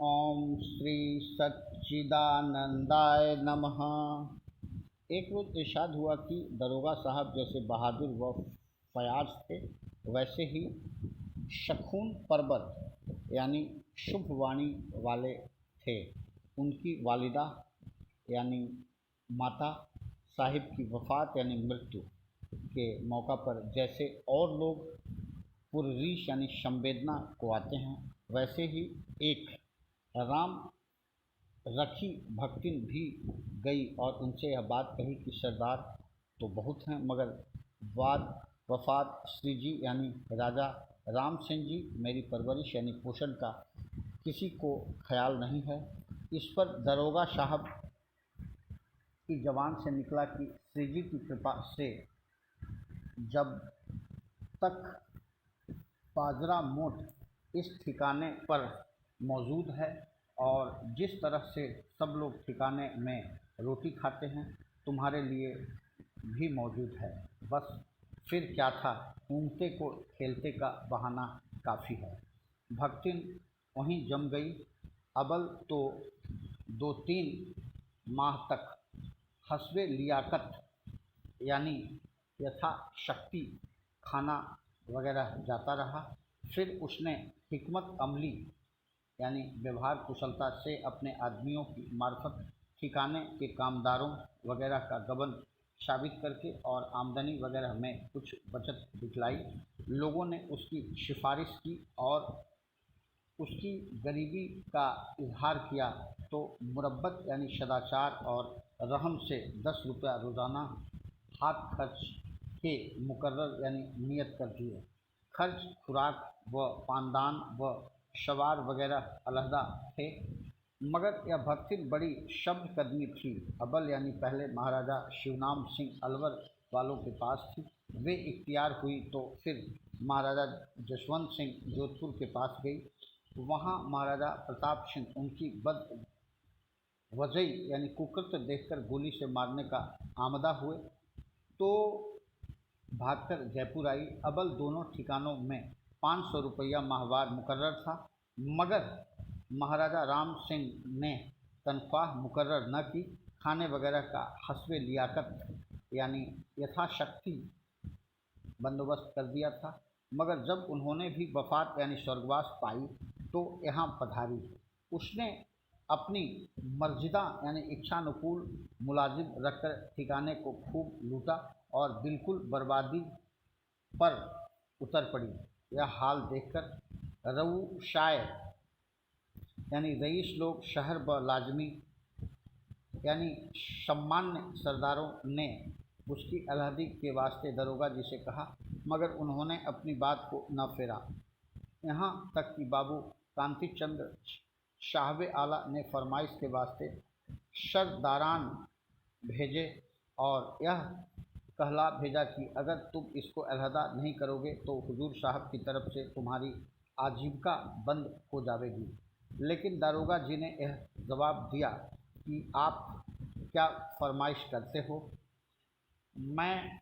ओम श्री सच्चिदानंदाय नमः। एक रोज इरशाद हुआ कि दरोगा साहब जैसे बहादुर व फयाज थे, वैसे ही शखून परवर यानी शुभ वाणी वाले थे। उनकी वालिदा यानी माता साहिब की वफ़ात यानी मृत्यु के मौका पर जैसे और लोग पुररीश यानी संवेदना को आते हैं, वैसे ही एक राम रखी भक्तिन भी गई और उनसे यह बात कही कि सरदार तो बहुत हैं, मगर बाद वफात श्री जी यानी राजा राम सिंह जी मेरी परवरिश यानी पोषण का किसी को ख्याल नहीं है। इस पर दरोगा साहब की जबान से निकला कि श्री जी की कृपा से जब तक बाजरा मोट इस ठिकाने पर मौजूद है और जिस तरह से सब लोग ठिकाने में रोटी खाते हैं, तुम्हारे लिए भी मौजूद है। बस फिर क्या था, घूमते को खेलते का बहाना काफ़ी है। भक्तिन वहीं जम गई। अबल तो 2-3 माह तक हस्बे लियाकत यानी यथाशक्ति खाना वगैरह जाता रहा। फिर उसने हिकमत अमली यानी व्यवहार कुशलता से अपने आदमियों की मार्फत ठिकाने के कामदारों वगैरह का गबन साबित करके और आमदनी वगैरह में कुछ बचत दिखलाई। लोगों ने उसकी सिफारिश की और उसकी गरीबी का इजहार किया तो मुरब्बत यानी सदाचार और रहम से 10 रुपया रोज़ाना हाथ खर्च के मुकर्रर यानी नियत कर दिए। खर्च खुराक व पानदान व शवार वगैरह अलहदा थे, मगर यह भक्ति बड़ी शब्द कदमी थी। अबल यानी पहले महाराजा शिवनाम सिंह अलवर वालों के पास थी, वे इख्तियार हुई तो फिर महाराजा जसवंत सिंह जोधपुर के पास गई। वहाँ महाराजा प्रताप सिंह उनकी बद वजही यानी कुकृत्य देखकर गोली से मारने का आमदा हुए तो भागकर जयपुर आई। अबल दोनों ठिकानों में 500 रुपया माहवार मुकर्रर था, मगर महाराजा राम सिंह ने तनख्वाह मुकर्रर न की। खाने वगैरह का हस्बे लियाकत यानी यथाशक्ति बंदोबस्त कर दिया था, मगर जब उन्होंने भी वफात यानी स्वर्गवास पाई तो यहाँ पधारी। उसने अपनी मर्जिदा यानी इच्छानुकूल मुलाजिम रखकर ठिकाने को खूब लूटा और बिल्कुल बर्बादी पर उतर पड़ी। यह हाल देखकर रऊ शाय यानी रईस लोग शहर व लाजमी यानी सम्मान्य सरदारों ने उसकी अलहदी के वास्ते दरोगा जी से कहा, मगर उन्होंने अपनी बात को न फेरा। यहाँ तक कि बाबू कांति चंद्र साहब आला ने फरमाइश के वास्ते सरदारान भेजे और यह कहला भेजा कि अगर तुम इसको अलहदा नहीं करोगे तो हुजूर साहब की तरफ से तुम्हारी आजीविका बंद हो जाएगी। लेकिन दारोगा जी ने यह जवाब दिया कि आप क्या फरमाइश करते हो, मैं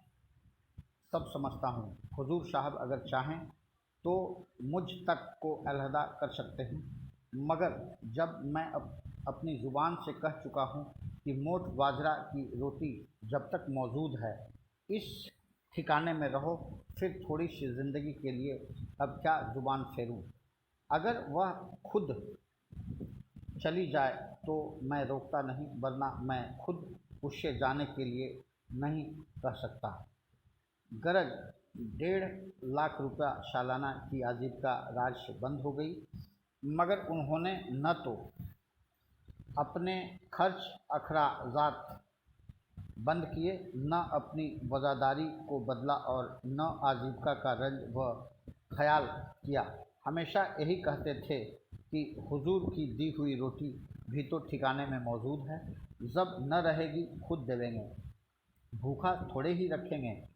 सब समझता हूँ। हुजूर साहब अगर चाहें तो मुझ तक को अलहदा कर सकते हैं, मगर जब मैं अपनी ज़ुबान से कह चुका हूँ कि मोट बाजरा की रोटी जब तक मौजूद है इस ठिकाने में रहो, फिर थोड़ी सी ज़िंदगी के लिए अब क्या ज़ुबान फेरूं। अगर वह खुद चली जाए तो मैं रोकता नहीं, वरना मैं खुद उससे जाने के लिए नहीं कह सकता। गरज 1.5 लाख रुपया सालाना की आजीविका राज से बंद हो गई, मगर उन्होंने न तो अपने खर्च अखराजात बंद किए, न अपनी वज़ादारी को बदला और न आजीविका का रंज व ख्याल किया। हमेशा यही कहते थे कि हुजूर की दी हुई रोटी भी तो ठिकाने में मौजूद है, जब न रहेगी खुद देवेंगे, भूखा थोड़े ही रखेंगे,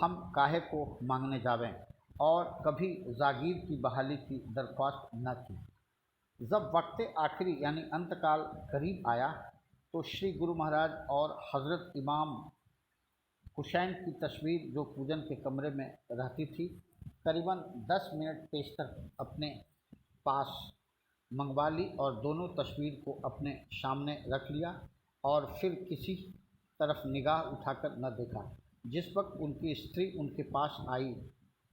हम काहे को मांगने जावें। और कभी जागीर की बहाली की दरख्वास्त न की। जब वक्त आखिरी यानी अंतकाल करीब आया तो श्री गुरु महाराज और हज़रत इमाम हुसैन की तस्वीर जो पूजन के कमरे में रहती थी, करीबन 10 मिनट पेशतर अपने पास मंगवा ली और दोनों तस्वीर को अपने सामने रख लिया और फिर किसी तरफ निगाह उठाकर न देखा। जिस वक्त उनकी स्त्री उनके पास आई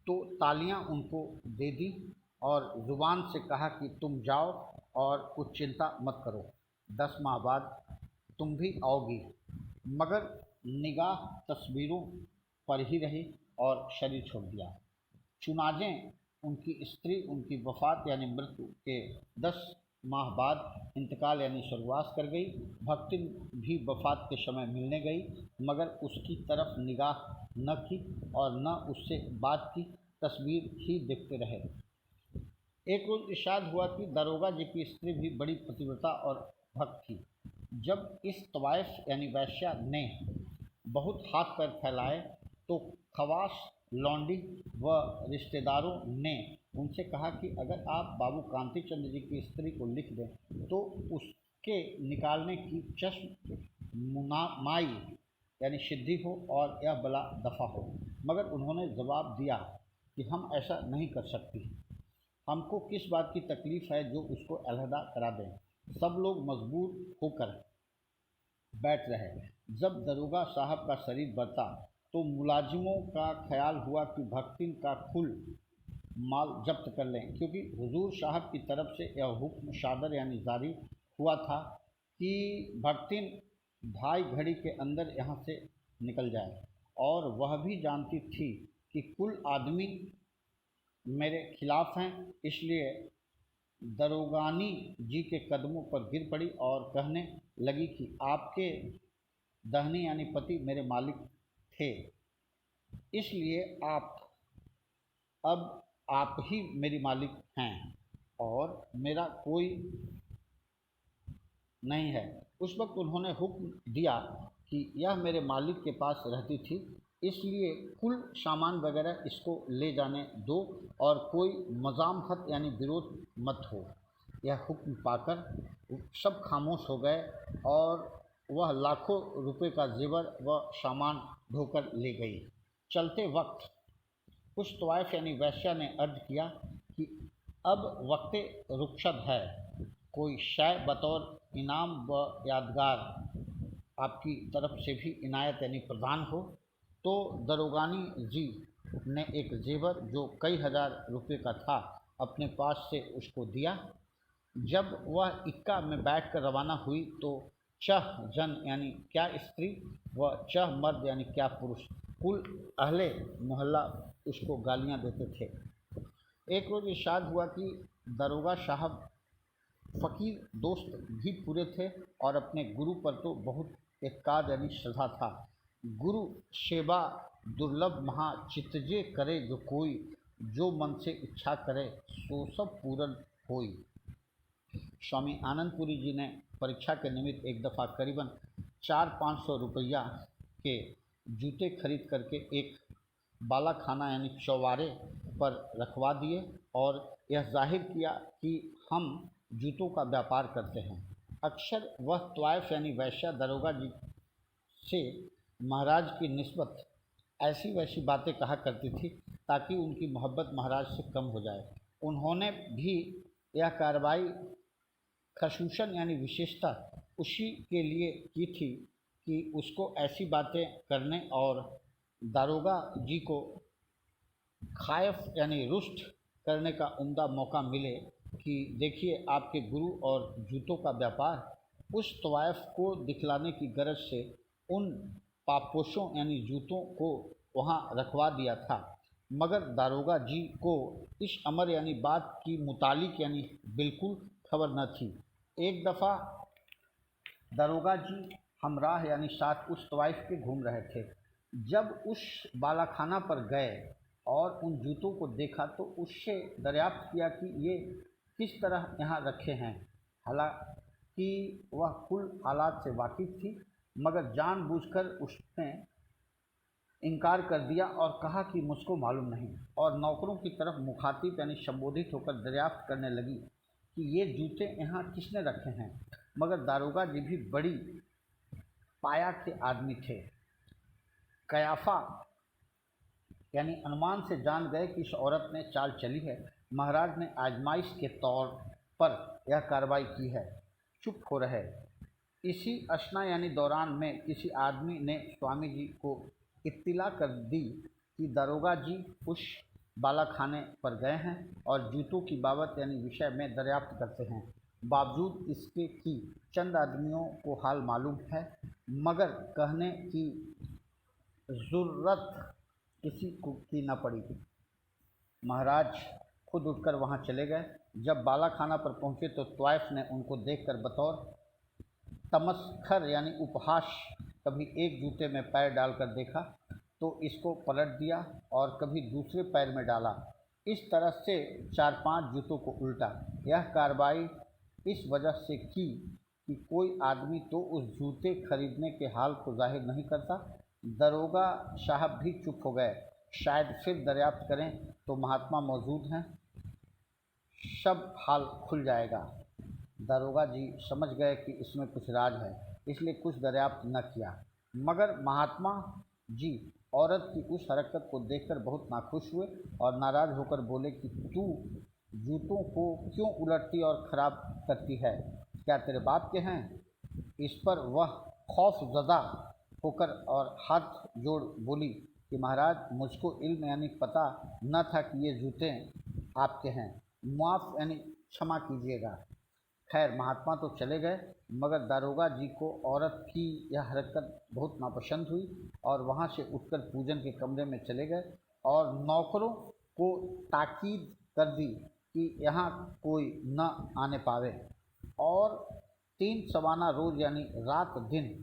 तो तालियां उनको दे दी और ज़ुबान से कहा कि तुम जाओ और कुछ चिंता मत करो, 10 माह बाद तुम भी आओगी। मगर निगाह तस्वीरों पर ही रही और शरीर छोड़ दिया। चुनाजें उनकी स्त्री उनकी वफ़ात यानी मृत्यु के 10 माह बाद इंतकाल यानी स्वर्गवास कर गई। भक्तिन भी वफ़ात के समय मिलने गई मगर उसकी तरफ निगाह न की और न उससे बात की, तस्वीर ही देखते रहे। एक रोज़ इरशाद हुआ कि दरोगा जी की स्त्री भी बड़ी पतिव्रता और भक्त थी। जब इस तवाइफ यानी वैश्या ने बहुत हाथ पैर फैलाए तो खवास लौंडी व रिश्तेदारों ने उनसे कहा कि अगर आप बाबू कांति चंद्र जी की स्त्री को लिख दें तो उसके निकालने की चश्म मुनामाई यानी सिद्धि हो और यह बला दफ़ा हो। मगर उन्होंने जवाब दिया कि हम ऐसा नहीं कर सकती, हमको किस बात की तकलीफ़ है जो उसको अलहदा करा दें। सब लोग मजबूर होकर बैठ रहे। जब दरोगा साहब का शरीर बढ़ता तो मुलाजिमों का ख्याल हुआ कि भक्तिन का कुल माल जब्त कर लें, क्योंकि हुजूर साहब की तरफ से यह हुक्म शादर यानी जारी हुआ था कि भक्तिन ढाई घड़ी के अंदर यहाँ से निकल जाए। और वह भी जानती थी कि कुल आदमी मेरे खिलाफ हैं, इसलिए दरोगानी जी के कदमों पर गिर पड़ी और कहने लगी कि आपके दहनी यानी पति मेरे मालिक थे, इसलिए अब आप ही मेरी मालिक हैं और मेरा कोई नहीं है। उस वक्त उन्होंने हुक्म दिया कि यह मेरे मालिक के पास रहती थी, इसलिए कुल सामान वगैरह इसको ले जाने दो और कोई मज़ामत यानी विरोध मत हो। यह हुक्म पाकर सब खामोश हो गए और वह लाखों रुपए का जेवर व सामान ढोकर ले गई। चलते वक्त कुछ तवाइफ यानी वैश्या ने अर्ज किया कि अब वक्ते रुखसत है, कोई शय बतौर इनाम व यादगार आपकी तरफ से भी इनायत यानी प्रदान हो। तो दरोगानी जी ने एक जेवर जो कई हजार रुपये का था अपने पास से उसको दिया। जब वह इक्का में बैठकर रवाना हुई तो चह जन यानी क्या स्त्री व चह मर्द यानी क्या पुरुष कुल अहले मोहल्ला उसको गालियां देते थे। एक रोज़ इरशाद हुआ कि दरोगा साहब फ़कीर दोस्त भी पूरे थे और अपने गुरु पर तो बहुत एतकाद यानी श्रद्धा था। गुरु सेवा दुर्लभ महा चितजे करे जो कोई, जो मन से इच्छा करे सो सब पूरन होई। स्वामी आनंदपुरी जी ने परीक्षा के निमित्त एक दफ़ा करीबन 400-500 रुपया के जूते खरीद करके एक बालाखाना यानी चौबारे पर रखवा दिए और यह जाहिर किया कि हम जूतों का व्यापार करते हैं। अक्सर वह तवाइफ यानी वैश्या दरोगा जी से महाराज की निस्बत ऐसी वैसी बातें कहा करती थी ताकि उनकी मोहब्बत महाराज से कम हो जाए। उन्होंने भी यह कार्रवाई खसूसन यानी विशेषता उसी के लिए की थी कि उसको ऐसी बातें करने और दारोगा जी को खायफ यानी रुष्ट करने का उम्दा मौका मिले कि देखिए आपके गुरु और जूतों का व्यापार। उस तवाइफ को दिखलाने की गरज से उन पापोशों यानी जूतों को वहाँ रखवा दिया था, मगर दारोगा जी को इस अमर यानी बात की मुतालिक यानी बिल्कुल खबर न थी। एक दफ़ा दारोगा जी हमराह यानी साथ उस तवाइफ के घूम रहे थे। जब उस बालाखाना पर गए और उन जूतों को देखा तो उससे दरियाफ्त किया कि ये किस तरह यहाँ रखे हैं। हालांकि वह कुल हालात से वाकिफ़ थी, मगर जानबूझकर उसने इनकार कर दिया और कहा कि मुझको मालूम नहीं, और नौकरों की तरफ मुखातिब यानी संबोधित होकर दरियाफ्त करने लगी कि ये जूते यहाँ किसने रखे हैं। मगर दारोगा जी भी बड़ी पाया के आदमी थे। कयाफा यानी अनुमान से जान गए कि इस औरत ने चाल चली है। महाराज ने आजमाइश के तौर पर यह कार्रवाई की है, चुप हो रहे। इसी अशना यानी दौरान में किसी आदमी ने स्वामी जी को इत्तिला कर दी कि दरोगा जी उस बालाखाने पर गए हैं और जूतों की बाबत यानी विषय में दरियाफ्त करते हैं। बावजूद इसके कि चंद आदमियों को हाल मालूम है, मगर कहने की ज़रूरत किसी को की न पड़ी। महाराज खुद उठकर वहां चले गए। जब बालाखाना पर पहुंचे तो त्वाइफ ने उनको देखकर बतौर तमस्खर यानी उपहास कभी एक जूते में पैर डालकर देखा तो इसको पलट दिया और कभी दूसरे पैर में डाला, इस तरह से 4-5 जूतों को उल्टा। यह कार्रवाई इस वजह से की कि कोई आदमी तो उस जूते खरीदने के हाल को जाहिर नहीं करता। दरोगा साहब भी चुप हो गए, शायद फिर दरियाफ्त करें तो महात्मा मौजूद हैं, सब हाल खुल जाएगा। दरोगा जी समझ गए कि इसमें कुछ राज है, इसलिए कुछ दरियाफ्त न किया। मगर महात्मा जी औरत की उस हरकत को देखकर बहुत नाखुश हुए और नाराज़ होकर बोले कि तू जूतों को क्यों उलटती और ख़राब करती है, क्या तेरे बाप के हैं? इस पर वह खौफज़दा होकर और हाथ जोड़ बोली कि महाराज मुझको इल्म यानी पता न था कि ये जूते आपके हैं, मुआफ़ यानी क्षमा कीजिएगा। खैर महात्मा तो चले गए, मगर दारोगा जी को औरत की यह हरकत बहुत नापसंद हुई और वहाँ से उठकर पूजन के कमरे में चले गए और नौकरों को ताकीद कर दी कि यहाँ कोई न आने पावे और 3 सवाना रोज़ यानी रात दिन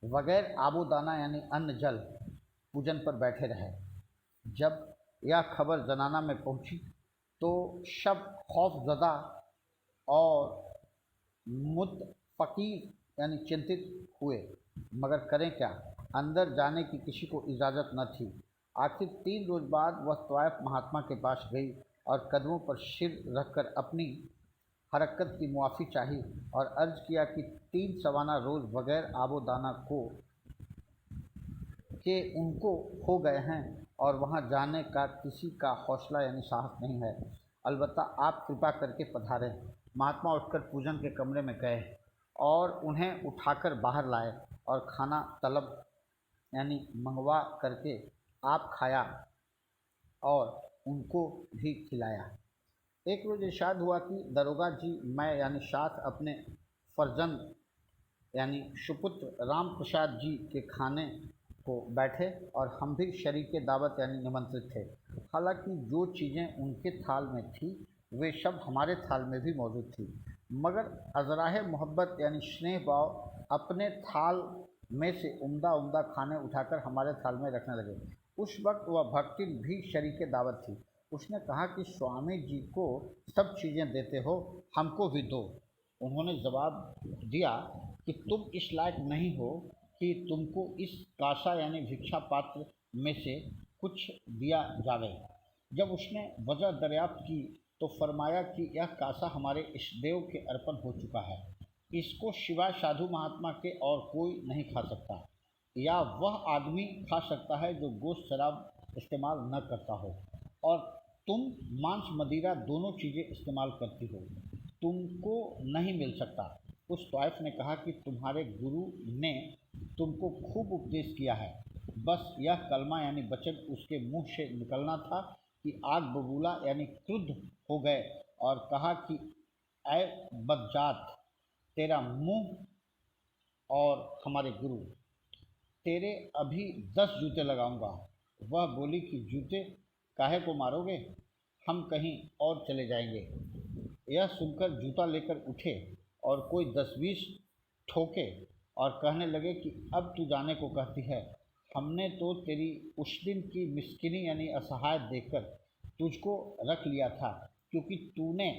बगैर आबोदाना यानी अन्न जल पूजन पर बैठे रहे। जब यह खबर जनाना में पहुंची तो सब खौफज़दा और मुतफकीर यानी चिंतित हुए, मगर करें क्या, अंदर जाने की किसी को इजाज़त न थी। आखिर 3 रोज़ बाद वह त्वाइफ महात्मा के पास गई और कदमों पर सिर रखकर अपनी हरकत की मुआफ़ी चाही और अर्ज़ किया कि 3 सवाना रोज़ बगैर आबो दाना के उनको हो गए हैं और वहाँ जाने का किसी का हौसला यानी साहस नहीं है। अलबत्ता आप कृपा करके पधारें। महात्मा उठकर पूजन के कमरे में गए और उन्हें उठाकर बाहर लाए और खाना तलब यानी मंगवा करके आप खाया और उनको भी खिलाया। एक रोज़ इरशाद हुआ कि दरोगा जी मैं यानी साथ अपने फर्जंद यानी सुपुत्र राम प्रसाद जी के खाने को बैठे और हम भी शरीके दावत यानी निमंत्रित थे। हालांकि जो चीज़ें उनके थाल में थी वे सब हमारे थाल में भी मौजूद थी, मगर अज़राह मोहब्बत यानी स्नेह भाव अपने थाल में से उम्दा उम्दा खाने उठाकर हमारे थाल में रखने लगे। उस वक्त वह भक्ति भी शरीके दावत थी। उसने कहा कि स्वामी जी को सब चीज़ें देते हो, हमको भी दो। उन्होंने जवाब दिया कि तुम इस लायक नहीं हो कि तुमको इस कासा यानी भिक्षा पात्र में से कुछ दिया जावे। जब उसने वजह दरियाफ्त की तो फरमाया कि यह कासा हमारे इष्टदेव के अर्पण हो चुका है, इसको सिवाय साधु महात्मा के और कोई नहीं खा सकता, या वह आदमी खा सकता है जो गोश्त शराब इस्तेमाल न करता हो, और तुम मांस मदिरा दोनों चीज़ें इस्तेमाल करती हो, तुमको नहीं मिल सकता। उस त्वाइफ ने कहा कि तुम्हारे गुरु ने तुमको खूब उपदेश किया है, बस यह कलमा यानी वचन उसके मुंह से निकलना था कि आग बबूला यानी क्रुद्ध हो गए और कहा कि ऐ बदजात, तेरा मुंह और हमारे गुरु, तेरे अभी 10 जूते लगाऊंगा। वह बोली कि जूते काहे को मारोगे, हम कहीं और चले जाएंगे। यह सुनकर जूता लेकर उठे और कोई 10-20 ठोके और कहने लगे कि अब तू जाने को कहती है, हमने तो तेरी उस दिन की मिस्किनी यानी असहाय देखकर तुझको रख लिया था, क्योंकि तूने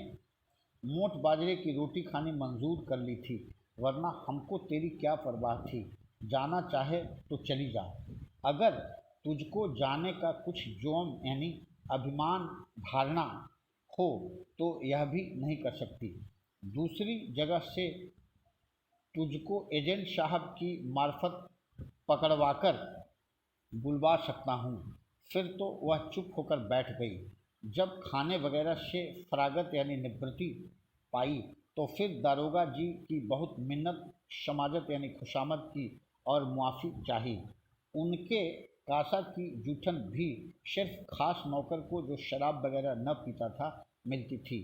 मोट बाजरे की रोटी खानी मंजूर कर ली थी, वरना हमको तेरी क्या परवाह थी। जाना चाहे तो चली जा, अगर तुझको जाने का कुछ जोम यानी अभिमान धारणा हो तो यह भी नहीं कर सकती। दूसरी जगह से तुझको एजेंट साहब की मार्फत पकड़वाकर बुलवा सकता हूँ। फिर तो वह चुप होकर बैठ गई। जब खाने वगैरह से फरागत यानी निवृत्ति पाई तो फिर दारोगा जी की बहुत मिन्नत शमाजत यानी खुशामद की और मुआफ़ी चाही। उनके कासा की जूठन भी सिर्फ खास नौकर को जो शराब वगैरह न पीता था मिलती थी।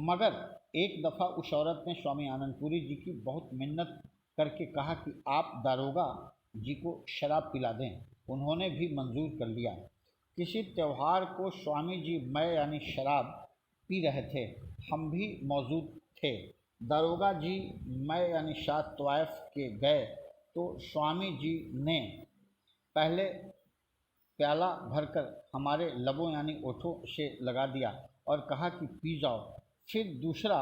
मगर एक दफ़ा उस औरत ने स्वामी आनंदपुरी जी की बहुत मिन्नत करके कहा कि आप दारोगा जी को शराब पिला दें। उन्होंने भी मंजूर कर लिया। किसी त्यौहार को स्वामी जी मय यानी शराब पी रहे थे, हम भी मौजूद थे। दारोगा जी मय यानी शाह तवायफ के गए तो स्वामी जी ने पहले प्याला भरकर हमारे लबों यानी ओठों से लगा दिया और कहा कि पी जाओ। फिर दूसरा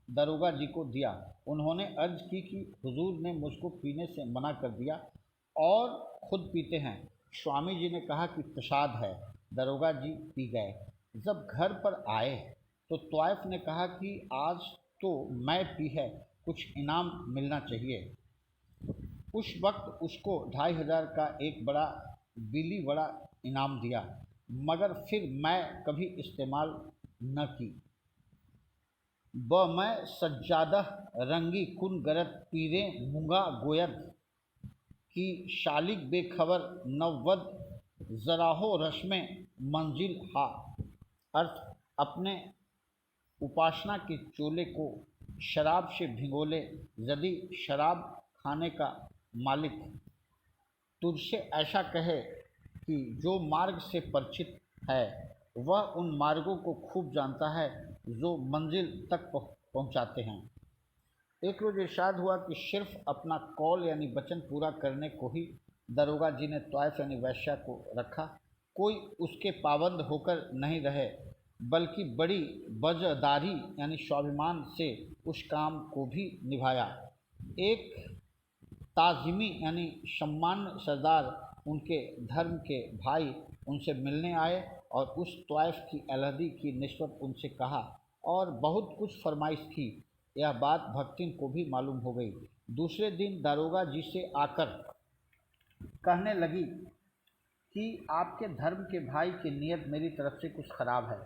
दारोगा जी को दिया। उन्होंने अर्ज की कि हुजूर ने मुझको पीने से मना कर दिया और खुद पीते हैं। स्वामी जी ने कहा कि प्रसाद है। दारोगा जी पी गए। जब घर पर आए तो तवाइफ ने कहा कि आज तो मैं पी है, कुछ इनाम मिलना चाहिए। उस वक्त उसको 2500 का एक बड़ा बिली बड़ा इनाम दिया, मगर फिर मैं कभी इस्तेमाल न की। ब मैं सज्जादह रंगी कुन गरत पीरे मुंगा गोयद की शालिक बेखबर नववद ज़राहो रस्म मंजिल हा। अर्थ, अपने उपासना के चोले को शराब से भिगोले। यदि शराब खाने का मालिक तुझसे ऐसा कहे कि जो मार्ग से परिचित है वह उन मार्गों को खूब जानता है जो मंजिल तक पहुंचाते हैं। एक रोज़ इरशाद हुआ कि सिर्फ अपना कौल यानी वचन पूरा करने को ही दारोगा जी ने तवाइफ यानी वैश्या को रखा। कोई उसके पाबंद होकर नहीं रहे, बल्कि बड़ी वजदारी यानी स्वाभिमान से उस काम को भी निभाया। एक ताज़िमी यानी सम्मान्य सरदार उनके धर्म के भाई उनसे मिलने आए और उस तवाइफ की अलहदी की निस्बत उनसे कहा और बहुत कुछ फरमाइश की। यह बात भक्तिन को भी मालूम हो गई। दूसरे दिन दारोगा जी से आकर कहने लगी कि आपके धर्म के भाई की नीयत मेरी तरफ से कुछ ख़राब है।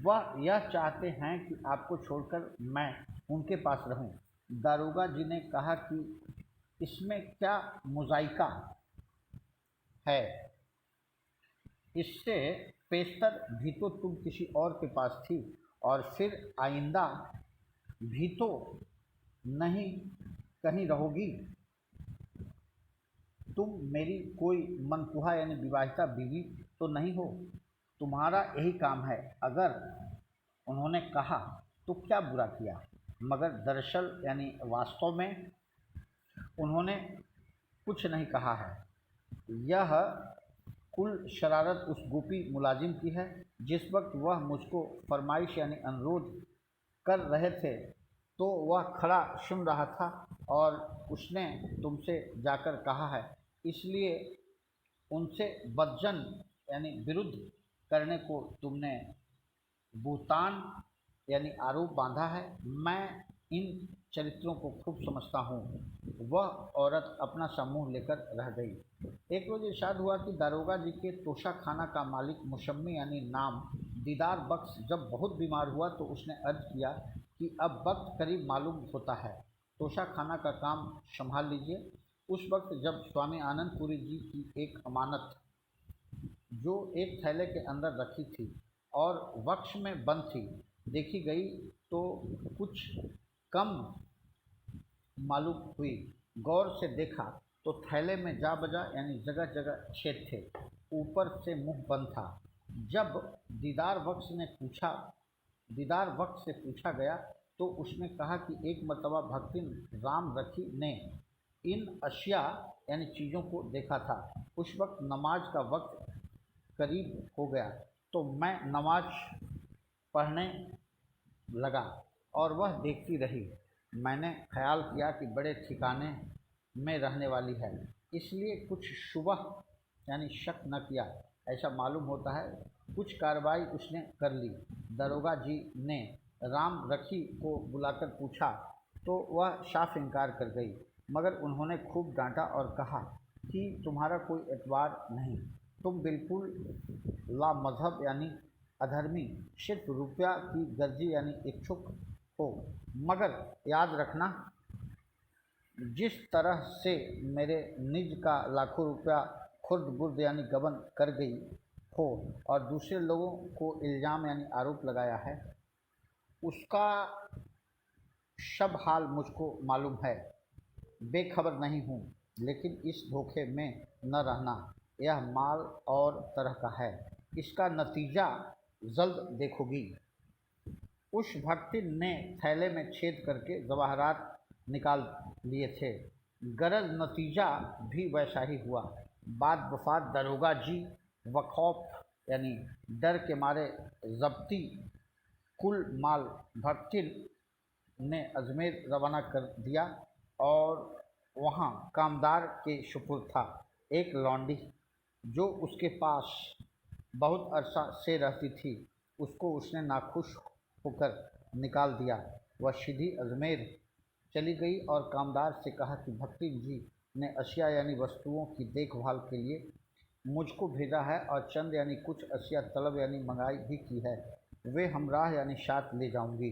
वह यह चाहते हैं कि आपको छोड़कर मैं उनके पास रहूं। दारोगा जी ने कहा कि इसमें क्या मुज़ाइका है, इससे पेशतर भी तो तुम किसी और के पास थी और फिर आइंदा भी तो नहीं कहीं रहोगी। तुम मेरी कोई मनकुहा यानी विवाहिता बीवी तो नहीं हो। तुम्हारा यही काम है। अगर उन्होंने कहा तो क्या बुरा किया, मगर दरअसल यानी वास्तव में उन्होंने कुछ नहीं कहा है। यह कुल शरारत उस गोपी मुलाजिम की है। जिस वक्त वह मुझको फरमाइश यानी अनुरोध कर रहे थे तो वह खड़ा सुन रहा था और उसने तुमसे जाकर कहा है, इसलिए उनसे बदजन यानी विरुद्ध करने को तुमने बुहतान यानी आरोप बांधा है। मैं इन चरित्रों को खूब समझता हूँ। वह औरत अपना सा मुँह लेकर रह गई। एक रोज़ इरशाद हुआ कि दारोगा जी के तोशा खाना का मालिक मुशम्मी यानी नाम दीदार बख्श जब बहुत बीमार हुआ तो उसने अर्ज किया कि अब वक्त करीब मालूम होता है, तोशा खाना का काम संभाल लीजिए। उस वक्त जब स्वामी आनंदपुरी जी की एक अमानत जो एक थैले के अंदर रखी थी और वक्ष में बंद थी देखी गई तो कुछ कम मालूम हुई। गौर से देखा तो थैले में जा बजा यानी जगह जगह छेद थे, ऊपर से मुंह बंद था। जब दीदार वक्त से पूछा गया तो उसने कहा कि एक मर्तबा भक्तिन राम रखी ने इन अशिया यानी चीज़ों को देखा था। उस वक्त नमाज का वक्त करीब हो गया तो मैं नमाज पढ़ने लगा और वह देखती रही। मैंने ख्याल किया कि बड़े ठिकाने में रहने वाली है, इसलिए कुछ शुबह यानी शक न किया। ऐसा मालूम होता है कुछ कार्रवाई उसने कर ली। दारोगा जी ने राम रखी को बुलाकर पूछा तो वह साफ इनकार कर गई, मगर उन्होंने खूब डांटा और कहा कि तुम्हारा कोई एतबार नहीं, तुम बिल्कुल ला मजहब यानी अधर्मी, सिर्फ रुपया की गर्जी यानी इच्छुक हो, मगर याद रखना, जिस तरह से मेरे निज का लाखों रुपया खुर्द बुर्द यानी गबन कर गई हो और दूसरे लोगों को इल्ज़ाम यानी आरोप लगाया है, उसका सब हाल मुझको मालूम है। बेखबर नहीं हूँ, लेकिन इस धोखे में न रहना, यह माल और तरह का है। इसका नतीजा जल्द देखोगी। उस भक्ति ने थैले में छेद करके जवाहरात निकाल लिए थे। गरज नतीजा भी वैसा ही हुआ। बाद वफात दरोगा जी वखौफ यानी डर के मारे जब्ती कुल माल भक्ति ने अजमेर रवाना कर दिया और वहाँ कामदार के सुपुर्द था। एक लौंडी जो उसके पास बहुत अरसा से रहती थी, उसको उसने नाखुश होकर निकाल दिया। वह सीधी अजमेर चली गई और कामदार से कहा कि भक्ति जी ने अशिया यानी वस्तुओं की देखभाल के लिए मुझको भेजा है और चंद यानी कुछ अशिया तलब यानी मंगाई भी की है, वे हमराह यानी साथ ले जाऊंगी।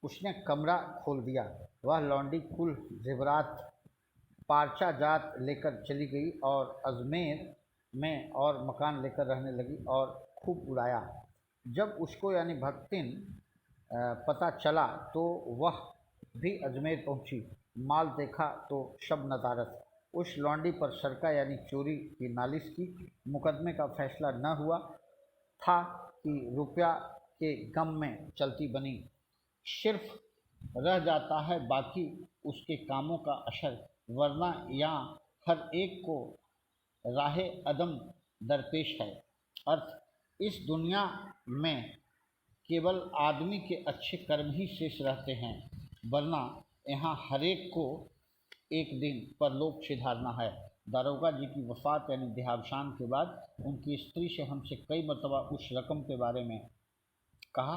उसने कमरा खोल दिया। वह लौंडी कुल जेवरात पारचा जात लेकर चली गई और अजमेर में और मकान लेकर रहने लगी और खूब उड़ाया। जब उसको यानी भक्तिन पता चला तो वह भी अजमेर पहुंची। माल देखा तो शब नदारत। उस लौंडी पर सरका यानी चोरी की नालिश की। मुकदमे का फैसला न हुआ था कि रुपया के गम में चलती बनी। सिर्फ रह जाता है बाकी उसके कामों का असर, वरना यहाँ हर एक को राहे अदम दरपेश है। अर्थ इस दुनिया में केवल आदमी के अच्छे कर्म ही शेष रहते हैं, वरना यहाँ हर एक को एक दिन परलोक सिधारना है। दारोगा जी की वफ़ात यानी देहावसान के बाद उनकी स्त्री से हमसे कई मरतबा उस रकम के बारे में कहा,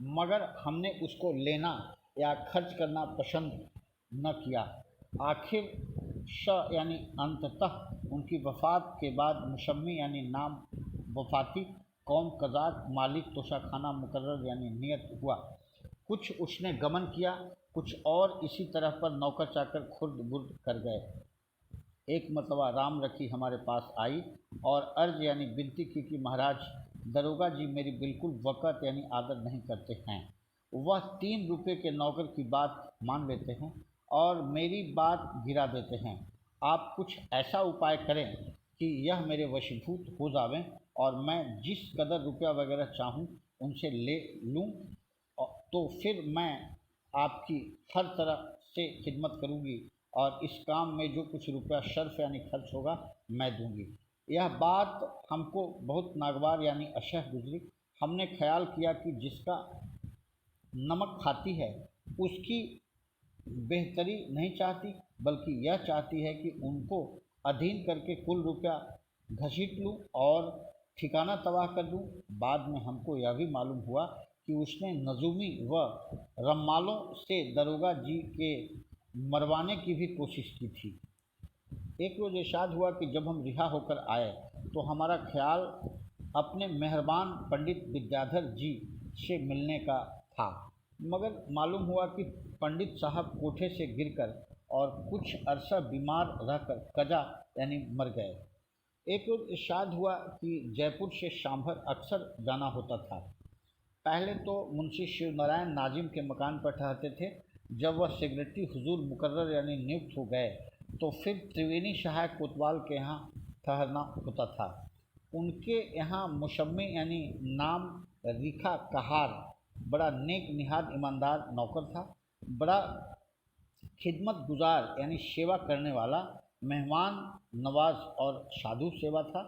मगर हमने उसको लेना या खर्च करना पसंद न किया। आखिर यानी अंततः उनकी वफ़ात के बाद मुसम्मी यानी नाम वफ़ाती कौम कज़ाक मालिक तोशाखाना मुकर्रर यानी नियत हुआ। कुछ उसने गमन किया, कुछ और इसी तरह पर नौकर चाकर खुर्द बुर्द कर गए। एक मरतबा राम रखी हमारे पास आई और अर्ज यानी विनती की कि महाराज, दरोगा जी मेरी बिल्कुल वक़्त यानी आदर नहीं करते हैं। वह 3 रुपये के नौकर की बात मान लेते हैं और मेरी बात गिरा देते हैं। आप कुछ ऐसा उपाय करें कि यह मेरे वशीभूत हो जावें और मैं जिस कदर रुपया वगैरह चाहूँ उनसे ले लूँ, तो फिर मैं आपकी हर तरह से खिदमत करूँगी और इस काम में जो कुछ रुपया शर्फ यानी खर्च होगा मैं दूँगी। यह बात हमको बहुत नागवार यानी असह्य गुजरी। हमने ख्याल किया कि जिसका नमक खाती है उसकी बेहतरी नहीं चाहती, बल्कि यह चाहती है कि उनको अधीन करके कुल रुपया घसीट लूँ और ठिकाना तबाह कर दूँ। बाद में हमको यह भी मालूम हुआ कि उसने नजूमी व रम्मालों से दरोगा जी के मरवाने की भी कोशिश की थी। एक रोज़ इरशाद हुआ कि जब हम रिहा होकर आए तो हमारा ख्याल अपने मेहरबान पंडित विद्याधर जी से मिलने का था, मगर मालूम हुआ कि पंडित साहब कोठे से गिरकर और कुछ अरसा बीमार रहकर कजा यानी मर गए। एक रोज़ इरशाद हुआ कि जयपुर से सांभर अक्सर जाना होता था। पहले तो मुंशी शिवनारायण नाजिम के मकान पर ठहरते थे। जब वह सेक्रेटरी हुजूर मुकर्रर यानी नियुक्त हो गए तो फिर त्रिवेणी सहायक कोतवाल के यहाँ ठहरना होता था। उनके यहाँ मुसम्मी यानी नाम रिखा कहार बड़ा नेक निहाद ईमानदार नौकर था। बड़ा खिदमत गुजार यानी सेवा करने वाला, मेहमान नवाज और साधु सेवा था।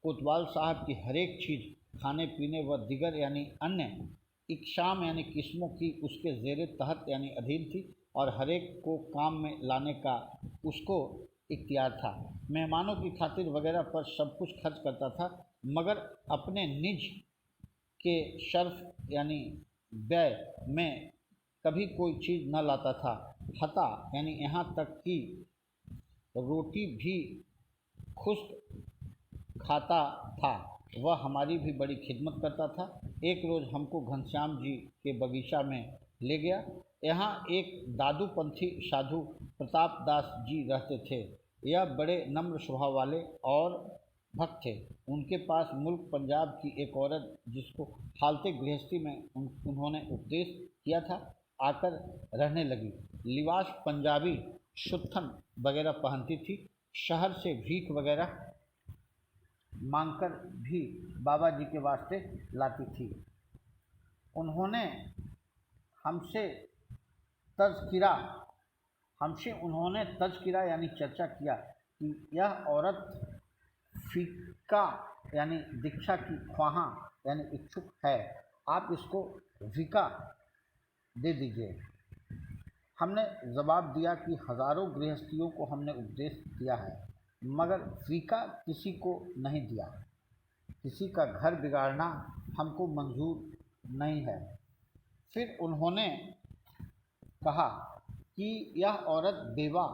कोतवाल साहब की हर एक चीज़ खाने पीने व दिगर यानी अन्य इकसाम यानी किस्मों की उसके ज़ेरे तहत यानी अधीन थी और हर एक को काम में लाने का उसको इख्तियार था। मेहमानों की खातिर वगैरह पर सब कुछ खर्च करता था, मगर अपने निज के शर्फ यानी व्यय में कभी कोई चीज़ न लाता था। हता यानी यहाँ तक कि रोटी भी खुश्क खाता था। वह हमारी भी बड़ी खिदमत करता था। एक रोज़ हमको घनश्याम जी के बगीचा में ले गया। यहाँ एक दादूपंथी साधु प्रताप दास जी रहते थे। यह बड़े नम्र स्वभाव वाले और भक्त थे। उनके पास मुल्क पंजाब की एक औरत, जिसको हालते गृहस्थी में उन्होंने उपदेश किया था, आकर रहने लगी। लिबास पंजाबी सुत्थन वगैरह पहनती थी। शहर से भीख वगैरह मांगकर भी बाबा जी के वास्ते लाती थी। उन्होंने हमसे तज़किरा यानी चर्चा किया कि यह औरत फ़िका यानी दीक्षा की ख्वाहां यानी इच्छुक है, आप इसको फ़िका दे दीजिए। हमने जवाब दिया कि हज़ारों गृहस्थियों को हमने उपदेश दिया है, मगर फ़िका किसी को नहीं दिया। किसी का घर बिगाड़ना हमको मंजूर नहीं है। फिर उन्होंने कहा कि यह औरत बेवा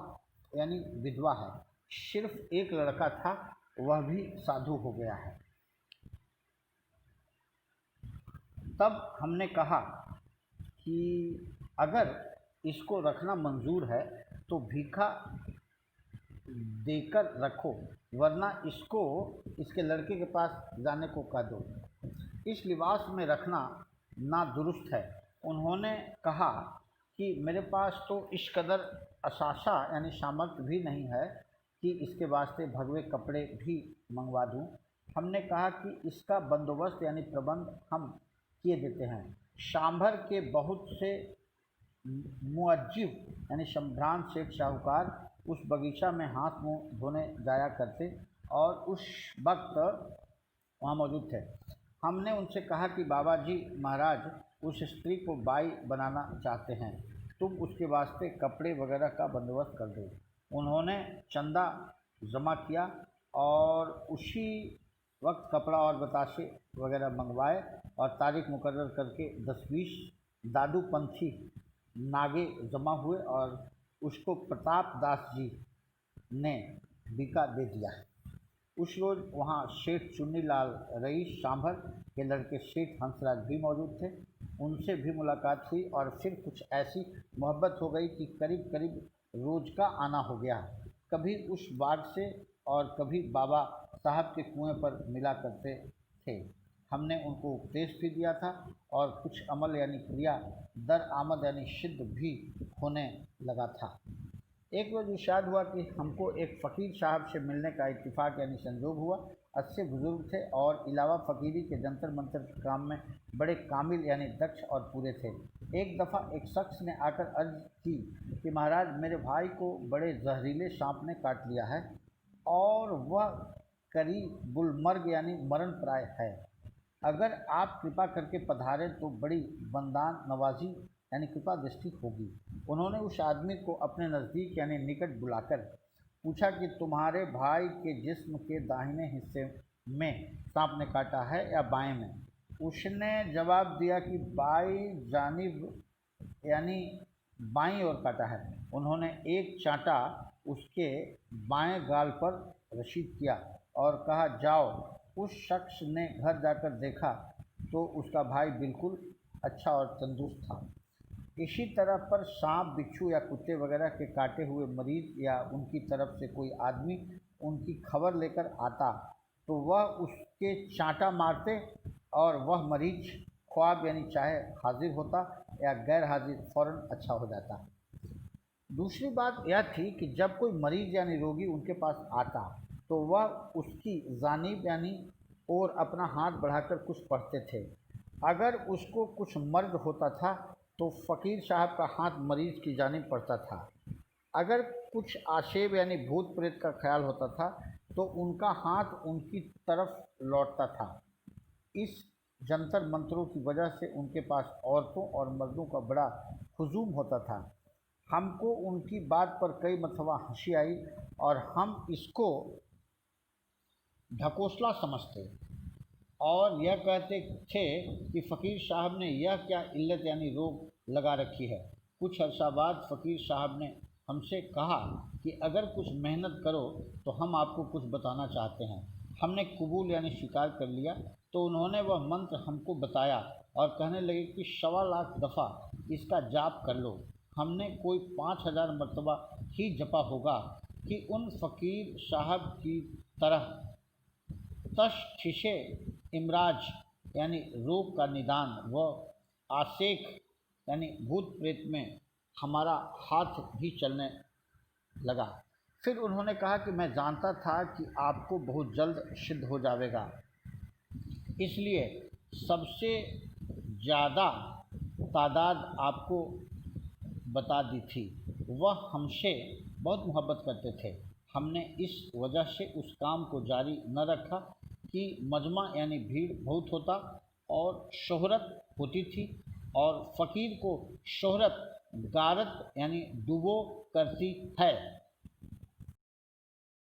यानी विधवा है, सिर्फ एक लड़का था, वह भी साधु हो गया है। तब हमने कहा कि अगर इसको रखना मंजूर है तो भीखा देकर रखो, वरना इसको इसके लड़के के पास जाने को कह दो। इस लिबास में रखना ना दुरुस्त है। उन्होंने कहा कि मेरे पास तो इस कदर असासा यानी सामर्थ्य भी नहीं है कि इसके वास्ते भगवे कपड़े भी मंगवा दूं। हमने कहा कि इसका बंदोबस्त यानी प्रबंध हम किए देते हैं। सांभर के बहुत से मुअज्जिब यानी संभ्रांत सेठ साहूकार उस बगीचा में हाथ मुंह धोने जाया करते और उस वक्त वहाँ मौजूद थे। हमने उनसे कहा कि बाबा जी महाराज उस स्त्री को बाई बनाना चाहते हैं, तुम उसके वास्ते कपड़े वगैरह का बंदोबस्त कर दो। उन्होंने चंदा जमा किया और उसी वक्त कपड़ा और बताशे वगैरह मंगवाए और तारीख मुकर्रर करके 10-20 दादूपंथी नागे जमा हुए और उसको प्रताप दास जी ने बीका दे दिया। उस रोज़ वहाँ सेठ चुन्नीलाल रईस सांभर के लड़के सेठ हंसराज भी मौजूद थे। उनसे भी मुलाकात हुई और फिर कुछ ऐसी मोहब्बत हो गई कि करीब करीब रोज़ का आना हो गया। कभी उस बाग से और कभी बाबा साहब के कुएं पर मिला करते थे। हमने उनको उपदेश भी दिया था और कुछ अमल यानी क्रिया दर आमद यानी सिद्ध भी होने लगा था। एक रोज़ इरशाद हुआ कि हमको एक फ़कीर साहब से मिलने का इत्तिफाक यानी संजोग हुआ। अच्छे बुज़ुर्ग थे और अलावा फ़कीरी के जंतर मंतर के काम में बड़े कामिल यानी दक्ष और पूरे थे। एक दफ़ा एक शख्स ने आकर अर्ज़ की कि महाराज, मेरे भाई को बड़े जहरीले सांप ने काट लिया है और वह करीब गुलमर्ग यानी मरण प्राय है। अगर आप कृपा करके पधारें तो बड़ी बंदान नवाजी यानी कृपा दृष्टि होगी। उन्होंने उस आदमी को अपने नज़दीक यानी निकट बुलाकर पूछा कि तुम्हारे भाई के जिस्म के दाहिने हिस्से में सांप ने काटा है या बाएं में? उसने जवाब दिया कि बाईं जानिब यानी बाईं ओर काटा है। उन्होंने एक चांटा उसके बाएं गाल पर रशीद किया और कहा, जाओ। उस शख्स ने घर जाकर देखा तो उसका भाई बिल्कुल अच्छा और तंदुरुस्त था। इसी तरह पर सांप, बिच्छू या कुत्ते वगैरह के काटे हुए मरीज या उनकी तरफ से कोई आदमी उनकी खबर लेकर आता तो वह उसके चांटा मारते और वह मरीज ख्वाब यानी चाहे हाजिर होता या गैर हाजिर फ़ौरन अच्छा हो जाता। दूसरी बात यह थी कि जब कोई मरीज यानी रोगी उनके पास आता तो वह उसकी जानिब यानी और अपना हाथ बढ़ाकर कुछ पढ़ते थे। अगर उसको कुछ मर्द होता था तो फ़कीर साहब का हाथ मरीज़ की जानिब पड़ता था। अगर कुछ आक्षेप यानी भूत प्रेत का ख्याल होता था तो उनका हाथ उनकी तरफ लौटता था। इस जंतर मंत्रों की वजह से उनके पास औरतों और मर्दों का बड़ा हुजूम होता था। हमको उनकी बात पर कई मरतबा हंसी आई और हम इसको ढकोसला समझते और यह कहते थे कि फ़कीर साहब ने यह क्या इल्लत यानी रोग लगा रखी है। कुछ अर्सा बाद फ़कीर साहब ने हमसे कहा कि अगर कुछ मेहनत करो तो हम आपको कुछ बताना चाहते हैं। हमने कबूल यानी स्वीकार कर लिया तो उन्होंने वह मंत्र हमको बताया और कहने लगे कि 1.25 लाख दफ़ा इसका जाप कर लो। हमने कोई 5,000 मरतबा ही जपा होगा कि उन फ़कीर साहब की तरह तशखिशे इमराज यानी रोग का निदान व आसेक यानी भूत प्रेत में हमारा हाथ भी चलने लगा। फिर उन्होंने कहा कि मैं जानता था कि आपको बहुत जल्द सिद्ध हो जाएगा, इसलिए सबसे ज़्यादा तादाद आपको बता दी थी। वह हमसे बहुत मोहब्बत करते थे। हमने इस वजह से उस काम को जारी न रखा कि मजमा यानी भीड़ बहुत होता और शोहरत होती थी, और फ़कीर को शोहरत गारत यानी डुबो करती है।